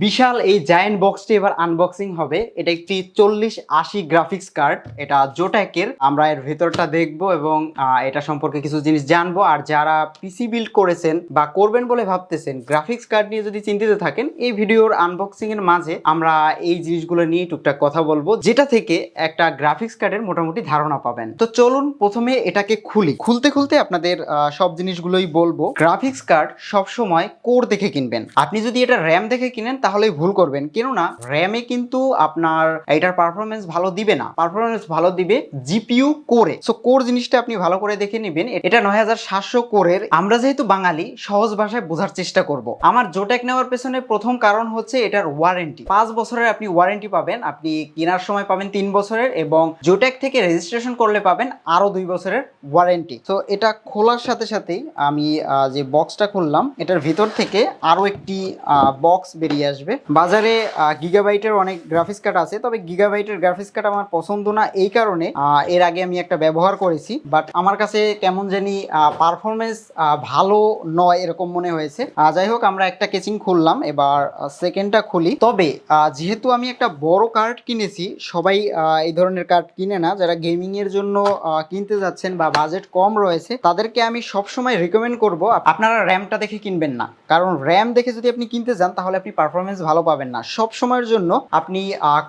বিশাল এই জায়ান্ট বক্সটি এবার আনবক্সিং হবে। এটা একটি 4080 গ্রাফিক্স কার্ড, এটা জোট্যাকের। আমরা এর ভেতরটা দেখব এবং এটা সম্পর্কে কিছু জিনিস জানবো। আর যারা পিসি বিল্ড করেছেন বা করবেন বলে ভাবতেছেন, গ্রাফিক্স কার্ড নিয়ে যদি চিন্তিত থাকেন, এই ভিডিওর আনবক্সিং এর মাঝে আমরা এই জিনিসগুলো নিয়ে টুকটাক কথা বলবো, যেটা থেকে একটা গ্রাফিক্স কার্ডের মোটামুটি ধারণা পাবেন। তো চলুন প্রথমে এটাকে খুলতে খুলতে আপনাদের সব জিনিসগুলোই বলবো। গ্রাফিক্স কার্ড সবসময় কোর দেখে কিনবেন। আপনি যদি এটা র্যাম দেখে কিনেন তাহলেই ভুল করবেন, কেননা র্যামে কিন্তু আপনার এটার পারফরমেন্স ভালো দিবে না। পারফরমেন্স ভালো দিবে জিপিইউ কোরে। সো কোর জিনিসটা আপনি ভালো করে দেখে নেবেন। এটা 9700 কোরের। আমরা যেহেতু বাঙালি, সহজ ভাষায় বোঝার চেষ্টা করব। আমার জোট্যাক নেওয়ার পেছনে প্রথম কারণ হচ্ছে এটার ওয়ারেন্টি। 5 বছরের আপনি ওয়ারেন্টি পাবেন। আপনি কেনার সময় পাবেন 3 বছরের, এবং জোট্যাক থেকে রেজিস্ট্রেশন করলে পাবেন আরো 2 বছরের ওয়ারেন্টি। তো এটা খোলার সাথে সাথেই আমি যে বক্সটা খুললাম, এটার ভিতর থেকে আরো একটি বক্স বেরিয়ে আসবে। বাজারে গিগাবাইটের অনেক গ্রাফিক্স কার্ড আছে, তবে গিগাবাইটের গ্রাফিক্স কার্ড আমার পছন্দ না। এই কারণে এর আগে আমি একটা ব্যবহার করেছি, বাট আমার কাছে কেমন জানি পারফরমেন্স ভালো নয় এরকম মনে হয়েছে। যাই হোক, আমরা একটা কেচিং খুললাম, এবার সেকেন্ডটা খুলি। তবে যেহেতু আমি একটা বড় কার্ড কিনেছি, সবাই এই ধরনের কার্ড কিনে না। যারা গেমিং এর জন্য কিনতে যাচ্ছেন বা বাজেট কম রয়েছে, তাদেরকে আমি সবসময় রিকমেন্ড করব আপনারা র্যামটা দেখে কিনবেন না। কারণ র্যাম দেখে যদি আপনি কিনতে যান তাহলে আপনি পারফরমেন্স ভালো পাবেন না। সব সময়ের জন্য আপনি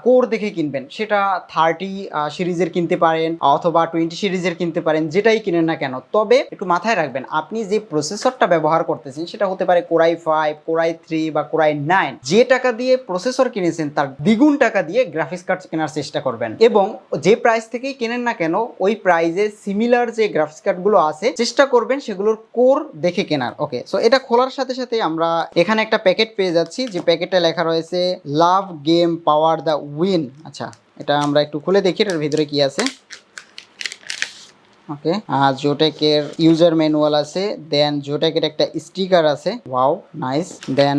কোর দেখে কিনবেন। সেটা 30 সিরিজের কিনতে পারেন অথবা 20 সিরিজের কিনতে পারেন, যেটাই কিনেন না কেন। তবে একটু মাথায় রাখবেন, আপনি যে প্রসেসরটা ব্যবহার করতেছেন সেটা হতে পারে কোরাই 5, কোরাই 3 বা কোরাই 9। যে টাকা দিয়ে প্রসেসর কিনেছেন তার দ্বিগুণ টাকা দিয়ে গ্রাফিক্স কার্ড কেনার চেষ্টা করবেন, এবং যে প্রাইস থেকেই কেনেন না কেন ওই প্রাইসে সিমিলার যে গ্রাফিক্স কার্ডগুলো আছে চেষ্টা করবেন সেগুলোর কোর দেখে কেনার। ওকে, সো এটা খোলার সাথে সাথে আমরা এখানে একটা প্যাকেট পেয়ে যাচ্ছি, যে প্যাকেটে লেখা রয়েছে লাভ গেম পাওয়ার দ্য উইন। আচ্ছা, এটা আমরা একটু খুলে দেখি এটার ভিতরে কি আছে। ওকে, জোটেকের ইউজার ম্যানুয়াল আছে, দেন জোটেকের একটা স্টিকার আছে, ওয়াও নাইস। দেন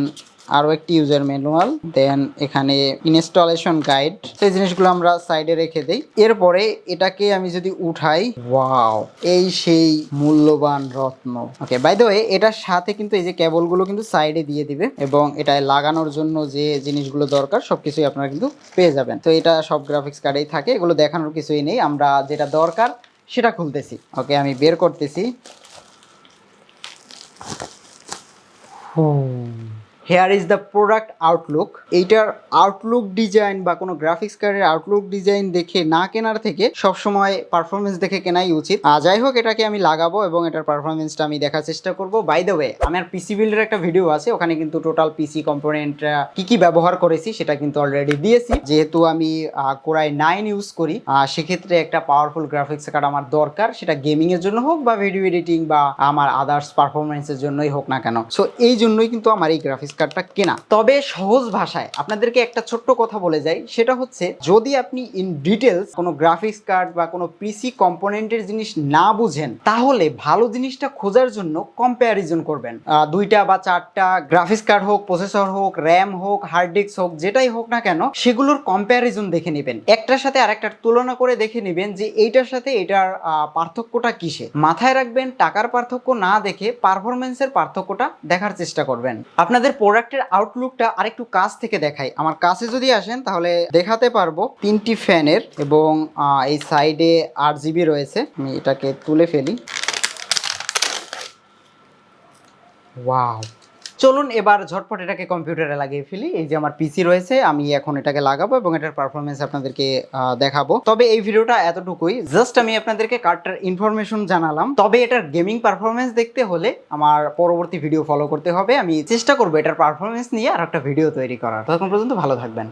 আরও একটি ইউজার ম্যানুয়াল, দেন এখানে ইনস্টলেশন গাইড। সেই জিনিসগুলো আমরা সাইডে রেখে দেই। এরপরে এটাকে আমি যদি উঠাই, ওয়াও, এই সেই মূল্যবান রত্ন। ওকে, বাই দ্য ওয়ে, এটার সাথে কিন্তু এই যে কেবলগুলো কিন্তু সাইডে দিয়ে দিবে, এবং এটায় লাগানোর জন্য যে জিনিসগুলো দরকার সবকিছুই আপনারা কিন্তু পেয়ে যাবেন। তো এটা সব গ্রাফিক্স কার্ডেই থাকে, এগুলো দেখানোর কিছুই নেই। আমরা যেটা দরকার সেটা খুলতেছি। ওকে, আমি বের করতেছি। Hair is the product Outlook. এইটার আউটলুক ডিজাইন বা কোনো গ্রাফিক্স কার্ডের আউটলুক ডিজাইন দেখে না কেনার থেকে সবসময় পারফরমেন্স দেখে কেনাই উচিত। যাই হোক, এটাকে আমি লাগাবো এবং এটার পারফরমেন্সটা আমি দেখার চেষ্টা করব। বাই দ্য ওয়ে, আমার পিসি বিল্ডের একটা ভিডিও আছে, ওখানে কিন্তু টোটাল পিসি কম্পোনেন্ট কি কি ব্যবহার করেছি সেটা কিন্তু অলরেডি দিয়েছি। যেহেতু আমি কোরাই 9 ইউজ করি, সেক্ষেত্রে একটা পাওয়ারফুল গ্রাফিক্স কার্ড আমার দরকার, সেটা গেমিং এর জন্য হোক বা ভিডিও এডিটিং বা আমার আদার্স পারফরমেন্সের জন্যই হোক না কেন। সো এই জন্যই কিন্তু আমার এই গ্রাফিক্স কার্ডটা কেনা। তবে সহজ ভাষায় আপনাদেরকে একটা ছোট্ট কথা বলে যাই, সেটা হচ্ছে যদি আপনি ইন ডিটেলস কোনো গ্রাফিক্স কার্ড বা কোনো পিসি কম্পোনেন্টের জিনিস না বুঝেন, তাহলে ভালো জিনিসটা খোঁজার জন্য কম্প্যারিজন করবেন। 2টা বা 4টা গ্রাফিক্স কার্ড হোক, প্রসেসর হোক, র্যাম হোক, হার্ড ডিস্ক হোক, যেটাই হোক না কেন, সেগুলোর কম্প্যারিজন দেখে নেবেন। একটার সাথে আরেকটার তুলনা করে দেখে নেবেন যে এইটার সাথে এটার পার্থক্যটা কিসে। মাথায় রাখবেন, টাকার পার্থক্য না দেখে পারফরমেন্সের পার্থক্যটা দেখার চেষ্টা করবেন। আপনাদের প্রোডাক্টের আউটলুকটা আরেকটু কাছ থেকে দেখাই। আমার কাছে যদি আসেন তাহলে দেখাতে পারবো 3টি ফ্যানের, এবং এই সাইডে 8GB রয়েছে। আমি এটাকে তুলে ফেলি। ওয়াও, চলুন এবার ঝটপট এটাকে কম্পিউটারে লাগিয়ে ফেলি। এই যে আমার পিসি রয়েছে, আমি এখন এটাকে লাগাবো এবং এটার পারফরমেন্স আপনাদেরকে দেখাবো। তবে এই ভিডিওটা এতটুকুই, জাস্ট আমি আপনাদেরকে কার্ডটার ইনফরমেশন জানালাম। তবে এটার গেমিং পারফরমেন্স দেখতে হলে আমার পরবর্তী ভিডিও ফলো করতে হবে। আমি চেষ্টা করবো এটার পারফরমেন্স নিয়ে আর একটা ভিডিও তৈরি করার। ততক্ষণ পর্যন্ত ভালো থাকবেন।